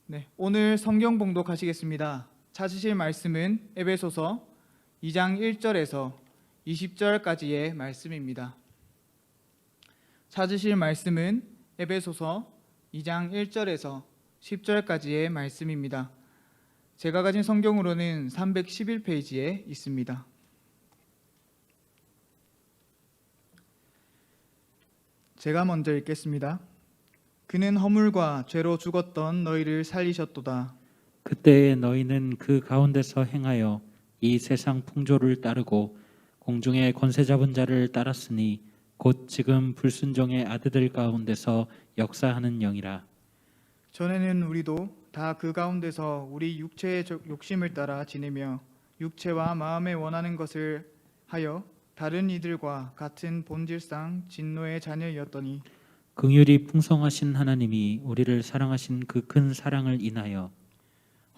네, 오늘 성경 봉독하시겠습니다. 찾으실 말씀은 에베소서 2장 1절에서 20절까지의 말씀입니다. 찾으실 말씀은 에베소서 2장 1절에서 10절까지의 말씀입니다. 제가 가진 성경으로는 311페이지에 있습니다. 제가 먼저 읽겠습니다. 그는 허물과 죄로 죽었던 너희를 살리셨도다. 그때에 너희는 그 가운데서 행하여 이 세상 풍조를 따르고 공중의 권세 잡은 자를 따랐으니 곧 지금 불순종의 아들들 가운데서 역사하는 영이라. 전에는 우리도 다 그 가운데서 우리 육체의 욕심을 따라 지내며 육체와 마음에 원하는 것을 하여 다른 이들과 같은 본질상 진노의 자녀였더니 긍휼이 풍성하신 하나님이 우리를 사랑하신 그 큰 사랑을 인하여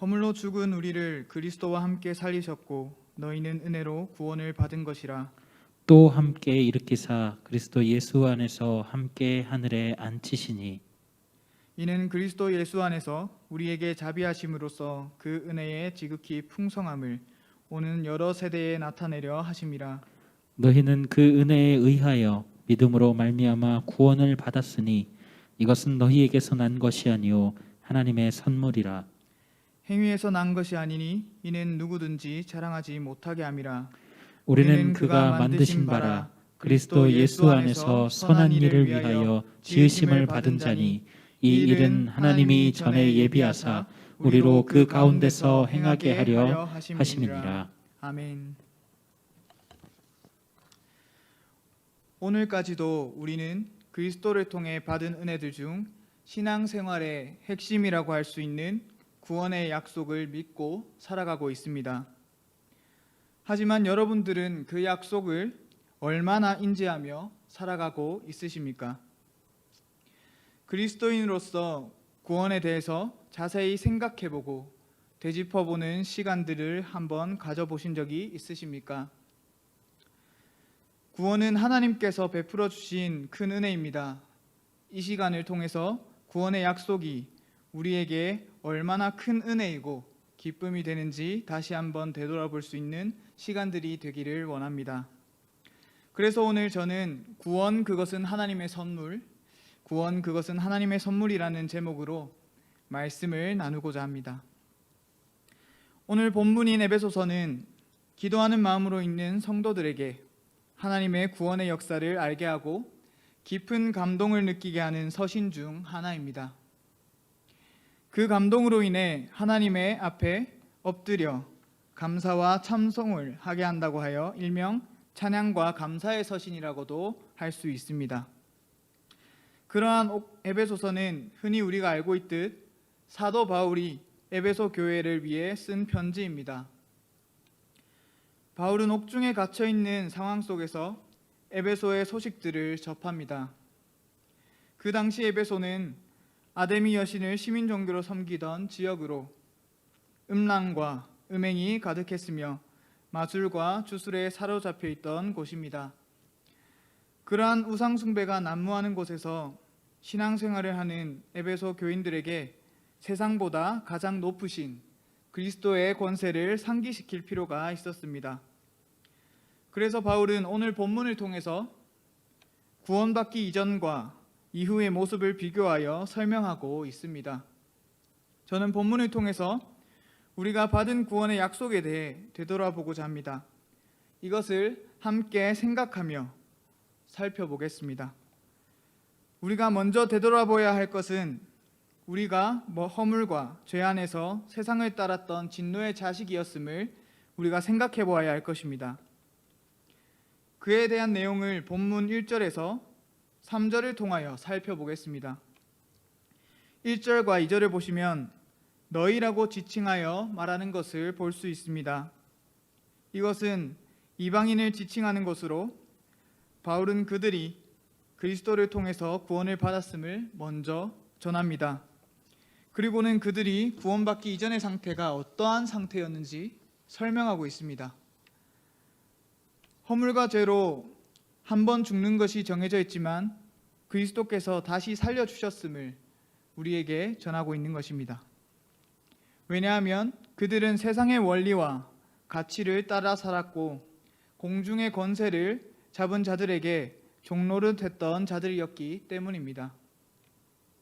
허물로 죽은 우리를 그리스도와 함께 살리셨고 너희는 은혜로 구원을 받은 것이라. 또 함께 일으키사 그리스도 예수 안에서 함께 하늘에 앉히시니 이는 그리스도 예수 안에서 우리에게 자비하심으로써 그 은혜의 지극히 풍성함을 오는 여러 세대에 나타내려 하심이라. 너희는 그 은혜에 의하여 믿음으로 말미암아 구원을 받았으니 이것은 너희에게서 난 것이 아니요 하나님의 선물이라. 행위에서 난 것이 아니니 이는 누구든지 자랑하지 못하게 함이라. 우리는 그가 만드신 바라 그리스도 예수 안에서 선한 일을 위하여 지으심을 받은 자니 이 일은 하나님이 전에 예비하사 우리로 그 가운데서 행하게 하려 하심이니라. 아멘. 오늘까지도 우리는 그리스도를 통해 받은 은혜들 중 신앙생활의 핵심이라고 할 수 있는 구원의 약속을 믿고 살아가고 있습니다. 하지만 여러분들은 그 약속을 얼마나 인지하며 살아가고 있으십니까? 그리스도인으로서 구원에 대해서 자세히 생각해보고 되짚어보는 시간들을 한번 가져보신 적이 있으십니까? 구원은 하나님께서 베풀어 주신 큰 은혜입니다. 이 시간을 통해서 구원의 약속이 우리에게 얼마나 큰 은혜이고 기쁨이 되는지 다시 한번 되돌아볼 수 있는 시간들이 되기를 원합니다. 그래서 오늘 저는 구원 그것은 하나님의 선물, 구원 그것은 하나님의 선물이라는 제목으로 말씀을 나누고자 합니다. 오늘 본문인 에베소서는 기도하는 마음으로 있는 성도들에게 하나님의 구원의 역사를 알게 하고 깊은 감동을 느끼게 하는 서신 중 하나입니다. 그 감동으로 인해 하나님의 앞에 엎드려 감사와 참송을 하게 한다고 하여 일명 찬양과 감사의 서신이라고도 할 수 있습니다. 그러한 에베소서는 흔히 우리가 알고 있듯 사도 바울이 에베소 교회를 위해 쓴 편지입니다. 바울은 옥중에 갇혀 있는 상황 속에서 에베소의 소식들을 접합니다. 그 당시 에베소는 아데미 여신을 시민 종교로 섬기던 지역으로 음란과 음행이 가득했으며 마술과 주술에 사로잡혀 있던 곳입니다. 그러한 우상 숭배가 난무하는 곳에서 신앙생활을 하는 에베소 교인들에게 세상보다 가장 높으신 그리스도의 권세를 상기시킬 필요가 있었습니다. 그래서 바울은 오늘 본문을 통해서 구원받기 이전과 이후의 모습을 비교하여 설명하고 있습니다. 저는 본문을 통해서 우리가 받은 구원의 약속에 대해 되돌아보고자 합니다. 이것을 함께 생각하며 살펴보겠습니다. 우리가 먼저 되돌아보아야 할 것은 우리가 허물과 죄 안에서 세상을 따랐던 진노의 자식이었음을 우리가 생각해 보아야 할 것입니다. 그에 대한 내용을 본문 1절에서 3절을 통하여 살펴보겠습니다. 1절과 2절을 보시면 너희라고 지칭하여 말하는 것을 볼 수 있습니다. 이것은 이방인을 지칭하는 것으로 바울은 그들이 그리스도를 통해서 구원을 받았음을 먼저 전합니다. 그리고는 그들이 구원받기 이전의 상태가 어떠한 상태였는지 설명하고 있습니다. 허물과 죄로 한 번 죽는 것이 정해져 있지만 그리스도께서 다시 살려주셨음을 우리에게 전하고 있는 것입니다. 왜냐하면 그들은 세상의 원리와 가치를 따라 살았고 공중의 권세를 잡은 자들에게 종노릇했던 자들이었기 때문입니다.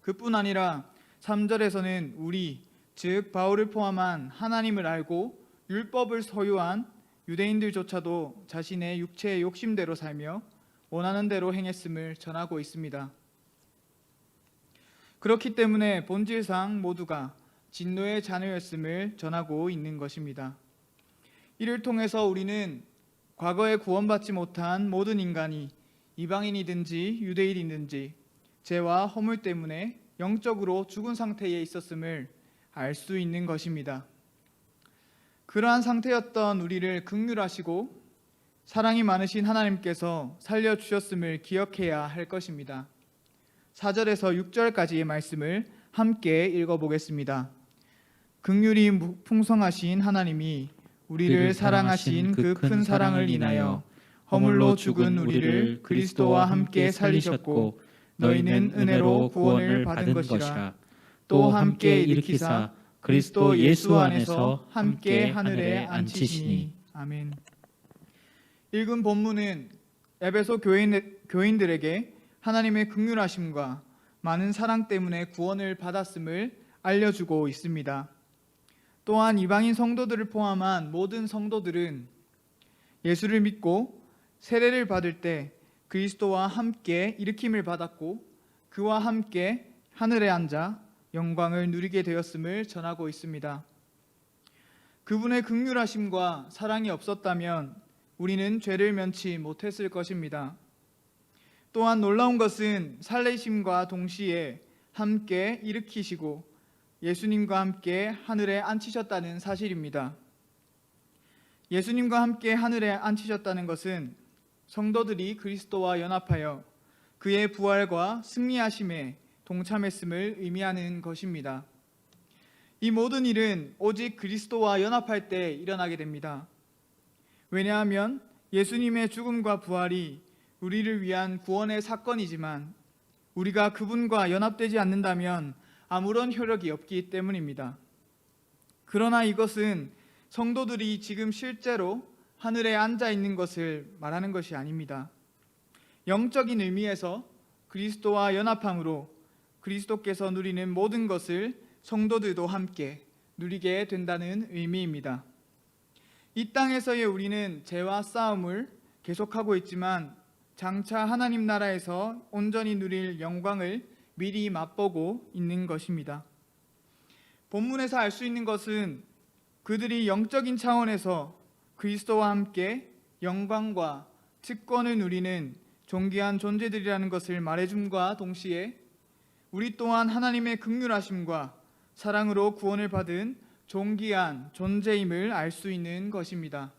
그뿐 아니라 3절에서는 우리, 즉 바울을 포함한 하나님을 알고 율법을 소유한 유대인들조차도 자신의 육체의 욕심대로 살며 원하는 대로 행했음을 전하고 있습니다. 그렇기 때문에 본질상 모두가 진노의 자녀였음을 전하고 있는 것입니다. 이를 통해서 우리는 과거에 구원받지 못한 모든 인간이 이방인이든지 유대인이든지 죄와 허물 때문에 영적으로 죽은 상태에 있었음을 알 수 있는 것입니다. 그러한 상태였던 우리를 긍휼하시고 사랑이 많으신 하나님께서 살려주셨음을 기억해야 할 것입니다. 4절에서 6절까지의 말씀을 함께 읽어보겠습니다. 긍휼이 풍성하신 하나님이 우리를 사랑하신 그 큰 사랑을 인하여 허물로 죽은 우리를 그리스도와 함께 살리셨고 너희는 은혜로 구원을 받은 것이라. 또 함께 일으키사 그리스도 예수 안에서 함께 하늘에 앉히시니. 아멘. 읽은 본문은 에베소 교인들에게 하나님의 긍휼하심과 많은 사랑 때문에 구원을 받았음을 알려주고 있습니다. 또한 이방인 성도들을 포함한 모든 성도들은 예수를 믿고 세례를 받을 때 그리스도와 함께 일으킴을 받았고 그와 함께 하늘에 앉아 영광을 누리게 되었음을 전하고 있습니다. 그분의 긍휼하심과 사랑이 없었다면 우리는 죄를 면치 못했을 것입니다. 또한 놀라운 것은 살리심과 동시에 함께 일으키시고 예수님과 함께 하늘에 앉히셨다는 사실입니다. 예수님과 함께 하늘에 앉히셨다는 것은 성도들이 그리스도와 연합하여 그의 부활과 승리하심에 동참했음을 의미하는 것입니다. 이 모든 일은 오직 그리스도와 연합할 때 일어나게 됩니다. 왜냐하면 예수님의 죽음과 부활이 우리를 위한 구원의 사건이지만 우리가 그분과 연합되지 않는다면 아무런 효력이 없기 때문입니다. 그러나 이것은 성도들이 지금 실제로 하늘에 앉아 있는 것을 말하는 것이 아닙니다. 영적인 의미에서 그리스도와 연합함으로 그리스도께서 누리는 모든 것을 성도들도 함께 누리게 된다는 의미입니다. 이 땅에서의 우리는 죄와 싸움을 계속하고 있지만 장차 하나님 나라에서 온전히 누릴 영광을 미리 맛보고 있는 것입니다. 본문에서 알 수 있는 것은 그들이 영적인 차원에서 그리스도와 함께 영광과 특권을 누리는 존귀한 존재들이라는 것을 말해줌과 동시에 우리 또한 하나님의 긍휼하심과 사랑으로 구원을 받은 존귀한 존재임을 알 수 있는 것입니다.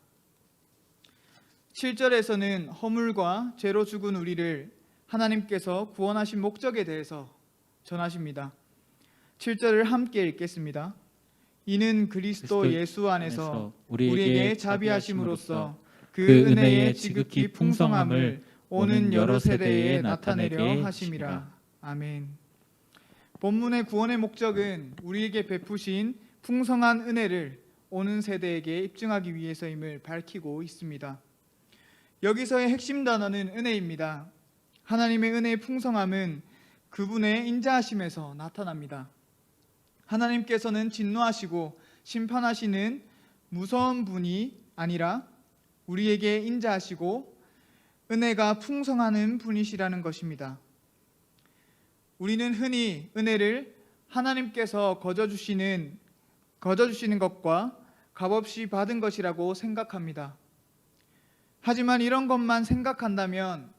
7절에서는 허물과 죄로 죽은 우리를 하나님께서 구원하신 목적에 대해서 전하십니다. 7절을 함께 읽겠습니다. 이는 그리스도 예수 안에서 우리에게 자비하심으로써 그 은혜의 지극히 풍성함을 오는 여러 세대에 나타내려 하심이라. 아멘. 본문의 구원의 목적은 우리에게 베푸신 풍성한 은혜를 오는 세대에게 입증하기 위해서임을 밝히고 있습니다. 여기서의 핵심 단어는 은혜입니다. 하나님의 은혜의 풍성함은 그분의 인자하심에서 나타납니다. 하나님께서는 진노하시고 심판하시는 무서운 분이 아니라 우리에게 인자하시고 은혜가 풍성하는 분이시라는 것입니다. 우리는 흔히 은혜를 하나님께서 거저주시는 것과 값없이 받은 것이라고 생각합니다. 하지만 이런 것만 생각한다면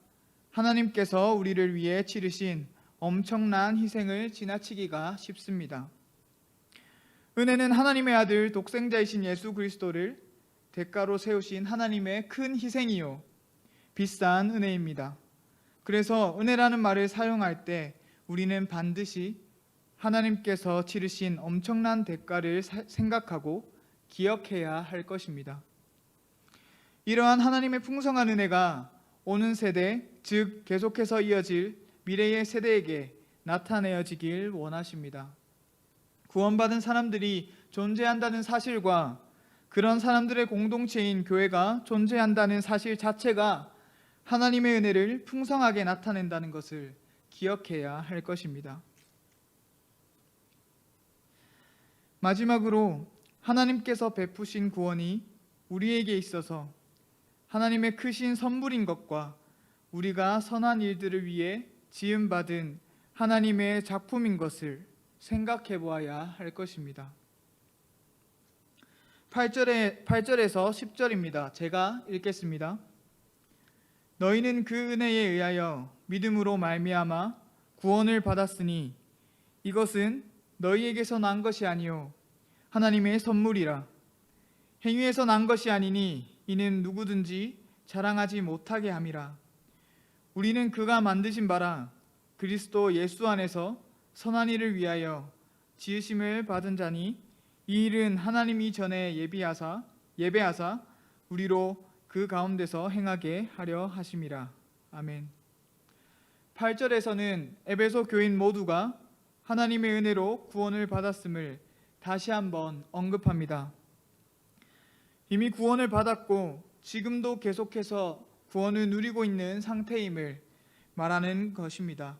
하나님께서 우리를 위해 치르신 엄청난 희생을 지나치기가 쉽습니다. 은혜는 하나님의 아들 독생자이신 예수 그리스도를 대가로 세우신 하나님의 큰 희생이요 비싼 은혜입니다. 그래서 은혜라는 말을 사용할 때 우리는 반드시 하나님께서 치르신 엄청난 대가를 생각하고 기억해야 할 것입니다. 이러한 하나님의 풍성한 은혜가 오는 세대, 즉 계속해서 이어질 미래의 세대에게 나타내어지길 원하십니다. 구원받은 사람들이 존재한다는 사실과 그런 사람들의 공동체인 교회가 존재한다는 사실 자체가 하나님의 은혜를 풍성하게 나타낸다는 것을 기억해야 할 것입니다. 마지막으로 하나님께서 베푸신 구원이 우리에게 있어서 하나님의 크신 선물인 것과 우리가 선한 일들을 위해 지음받은 하나님의 작품인 것을 생각해 보아야 할 것입니다. 8절에서 10절입니다. 제가 읽겠습니다. 너희는 그 은혜에 의하여 믿음으로 말미암아 구원을 받았으니 이것은 너희에게서 난 것이 아니요 하나님의 선물이라. 행위에서 난 것이 아니니 이는 누구든지 자랑하지 못하게 함이라. 우리는 그가 만드신 바라 그리스도 예수 안에서 선한 일을 위하여 지으심을 받은 자니 이 일은 하나님이 전에 예배하사 우리로 그 가운데서 행하게 하려 하심이라. 아멘. 8절에서는 에베소 교인 모두가 하나님의 은혜로 구원을 받았음을 다시 한번 언급합니다. 이미 구원을 받았고 지금도 계속해서 구원을 누리고 있는 상태임을 말하는 것입니다.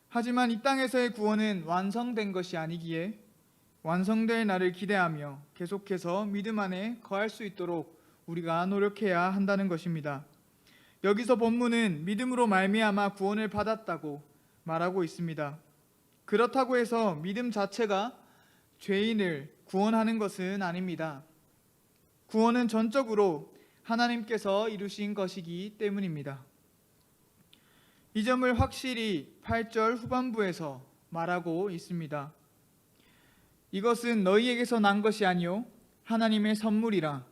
하지만 이 땅에서의 구원은 완성된 것이 아니기에 완성될 날을 기대하며 계속해서 믿음 안에 거할 수 있도록 우리가 노력해야 한다는 것입니다. 여기서 본문은 믿음으로 말미암아 구원을 받았다고 말하고 있습니다. 그렇다고 해서 믿음 자체가 죄인을 구원하는 것은 아닙니다. 구원은 전적으로 하나님께서 이루신 것이기 때문입니다. 이 점을 확실히 8절 후반부에서 말하고 있습니다. 이것은 너희에게서 난 것이 아니요 하나님의 선물이라.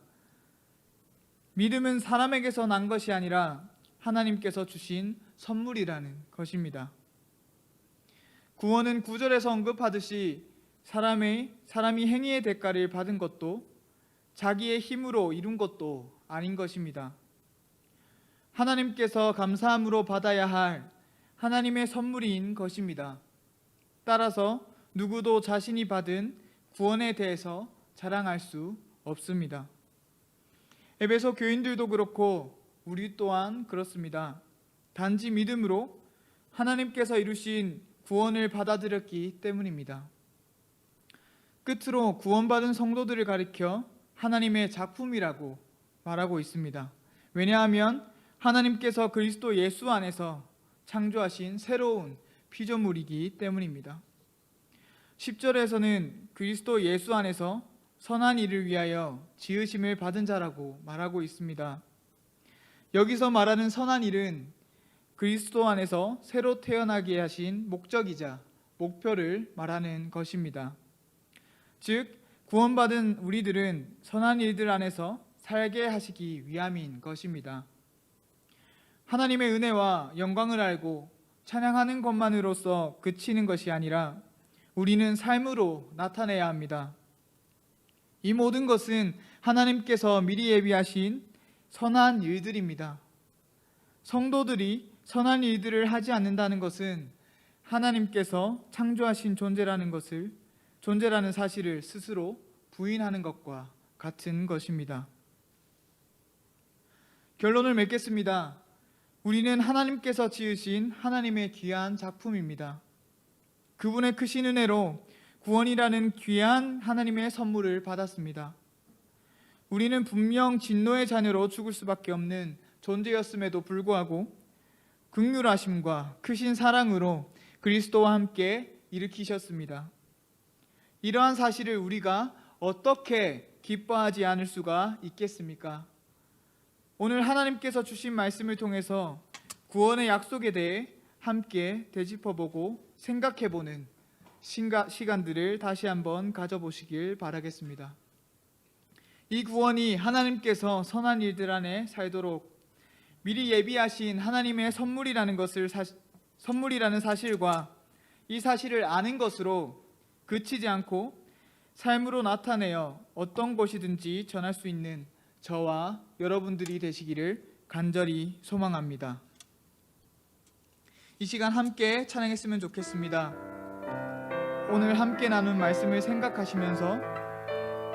믿음은 사람에게서 난 것이 아니라 하나님께서 주신 선물이라는 것입니다. 구원은 9절에서 언급하듯이 사람이 행위의 대가를 받은 것도 자기의 힘으로 이룬 것도 아닌 것입니다. 하나님께서 감사함으로 받아야 할 하나님의 선물인 것입니다. 따라서 누구도 자신이 받은 구원에 대해서 자랑할 수 없습니다. 에베소 교인들도 그렇고 우리 또한 그렇습니다. 단지 믿음으로 하나님께서 이루신 구원을 받아들였기 때문입니다. 끝으로 구원받은 성도들을 가리켜 하나님의 작품이라고 말하고 있습니다. 왜냐하면 하나님께서 그리스도 예수 안에서 창조하신 새로운 피조물이기 때문입니다. 10절에서는 그리스도 예수 안에서 선한 일을 위하여 지으심을 받은 자라고 말하고 있습니다. 여기서 말하는 선한 일은 그리스도 안에서 새로 태어나게 하신 목적이자 목표를 말하는 것입니다. 즉 구원받은 우리들은 선한 일들 안에서 살게 하시기 위함인 것입니다. 하나님의 은혜와 영광을 알고 찬양하는 것만으로서 그치는 것이 아니라 우리는 삶으로 나타내야 합니다. 이 모든 것은 하나님께서 미리 예비하신 선한 일들입니다. 성도들이 선한 일들을 하지 않는다는 것은 하나님께서 창조하신 존재라는 사실을 스스로 부인하는 것과 같은 것입니다. 결론을 맺겠습니다. 우리는 하나님께서 지으신 하나님의 귀한 작품입니다. 그분의 크신 은혜로 구원이라는 귀한 하나님의 선물을 받았습니다. 우리는 분명 진노의 자녀로 죽을 수밖에 없는 존재였음에도 불구하고 긍휼하심과 크신 사랑으로 그리스도와 함께 일으키셨습니다. 이러한 사실을 우리가 어떻게 기뻐하지 않을 수가 있겠습니까? 오늘 하나님께서 주신 말씀을 통해서 구원의 약속에 대해 함께 되짚어보고 생각해보는 시간들을 다시 한번 가져보시길 바라겠습니다. 이 구원이 하나님께서 선한 일들 안에 살도록 미리 예비하신 하나님의 선물이라는 사실과 이 사실을 아는 것으로 그치지 않고 삶으로 나타내어 어떤 곳이든지 전할 수 있는 저와 여러분들이 되시기를 간절히 소망합니다. 이 시간 함께 찬양했으면 좋겠습니다. 오늘 함께 나눈 말씀을 생각하시면서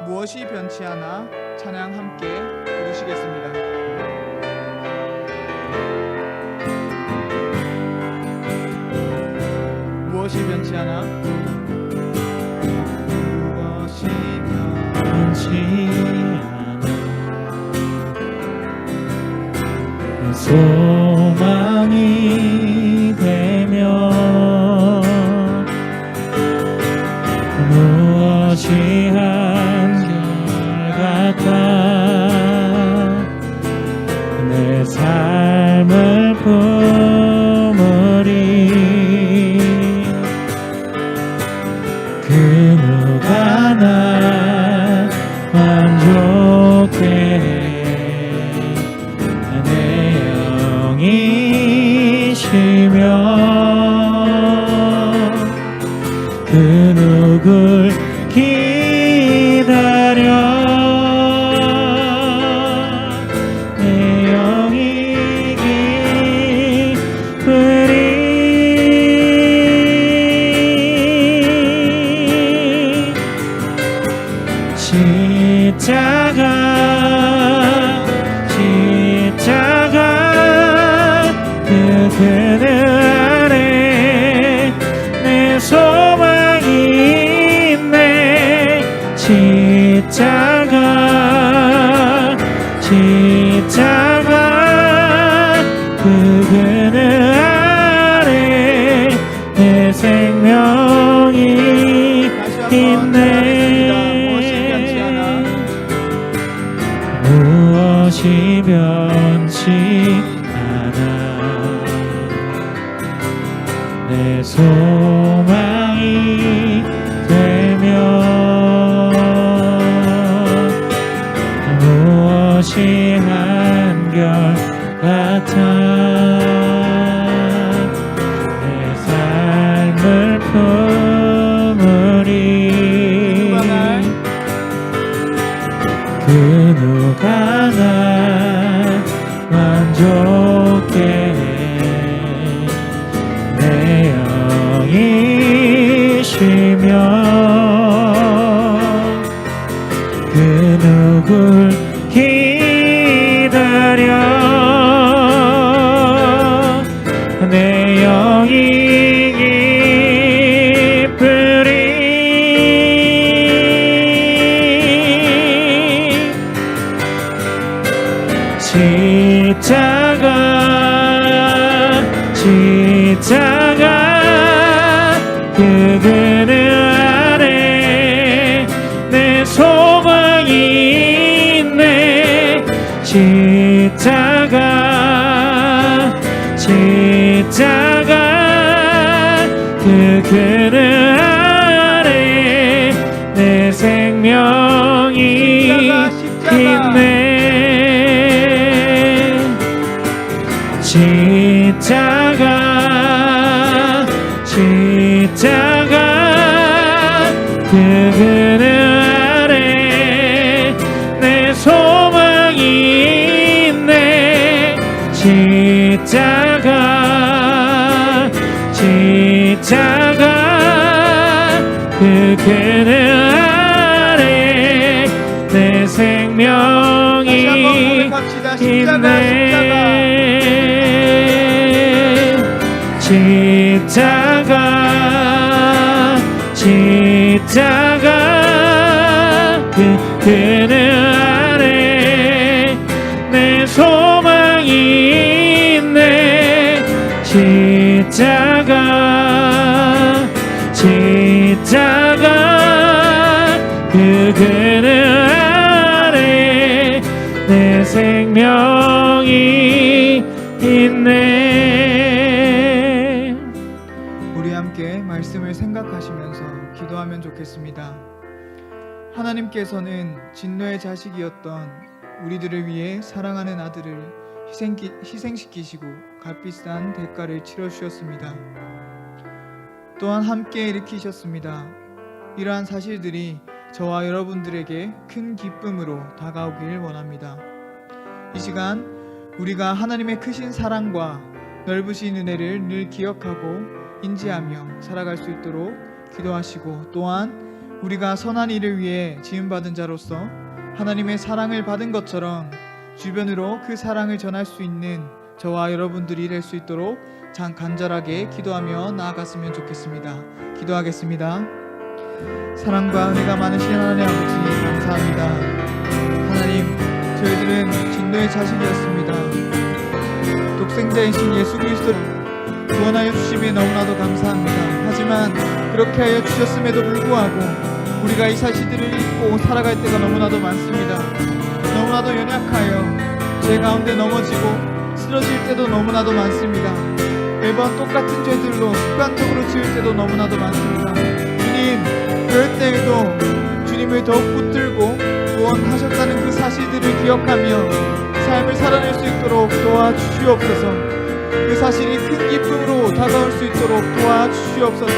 무엇이 변치 않아 찬양 함께 부르시겠습니다. 무엇이 변치 않아? 무엇이 변치 않아 소망이 되며 무엇이 한결같아 내 삶을 품으리 그 누가 나 만족해 내 영이 쉬며 그 누굴 기다려 내 영이 기쁘리 십자가 그 그늘 아래 내 소망이 있네 십자가 그 그늘 아래 내 생명이 있네 무엇이 변치 않아 내 소망이 되며 무엇이 한결같아 내 삶을 품으리 그 누가 나 만족해 내 영이 쉬며 그 누굴 기다려 내 영이 기쁘리 십자가 그 그늘 아래 내 소망이 있네 십자가 그 그늘 아래 내 생명이 있네 십자가 그 그늘 아래 내 소망이 있네 십자가 그 그늘 아래 내 생명이 있네 십자가 그 그늘 아래 내 소망이 있네 십자가 그 그늘 아래 내 생명이 있네. 우리 함께 말씀을 생각하시면서 기도하면 좋겠습니다. 하나님께서는 진노의 자식이었던 우리들을 위해 사랑하는 아들을 희생시키시고 값비싼 대가를 치러주셨습니다. 또한 함께 일으키셨습니다. 이러한 사실들이 저와 여러분들에게 큰 기쁨으로 다가오길 원합니다. 이 시간 우리가 하나님의 크신 사랑과 넓으신 은혜를 늘 기억하고 인지하며 살아갈 수 있도록 기도하시고, 또한 우리가 선한 일을 위해 지음받은 자로서 하나님의 사랑을 받은 것처럼 주변으로 그 사랑을 전할 수 있는 저와 여러분들이 될 수 있도록 간절하게 기도하며 나아갔으면 좋겠습니다. 기도하겠습니다. 사랑과 은혜가 많으신 하나님 아버지, 감사합니다. 하나님, 저희들은 진노의 자식이었습니다. 독생자이신 예수 그리스도를 구원하여 주심에 너무나도 감사합니다. 하지만 그렇게 하여 주셨음에도 불구하고 우리가 이 사실들을 잊고 살아갈 때가 너무나도 많습니다. 너무나도 연약하여 죄 가운데 넘어지고 쓰러질 때도 너무나도 많습니다. 매번 똑같은 죄들로 습관적으로 지을 때도 너무나도 많습니다. 주님, 그럴 때에도 주님을 더욱 붙들고 구원하셨다는 그 사실들을 기억하며 삶을 살아낼 수 있도록 도와주시옵소서. 그 사실이 큰 기쁨으로 다가올 수 있도록 도와주시옵소서.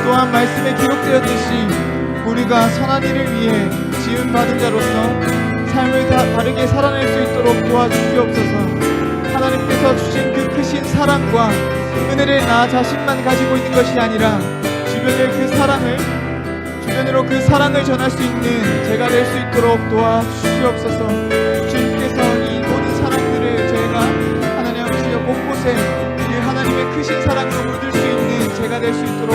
또한 말씀에 기록되었듯이 우리가 선한 일을 위해 지음받은 자로서 삶을 다르게 살아낼 수 있도록 도와주시옵소서. 하나님께서 주신 그 크신 사랑과 은혜를 나 자신만 가지고 있는 것이 아니라 주변으로 그 사랑을 전할 수 있는 제가 될 수 있도록 도와주시옵소서. 주님께서 이 모든 사랑들을 제가 하나님 아버지 곳곳에 그 하나님의 크신 사랑으로 묻을 수 있는 제가 될 수 있도록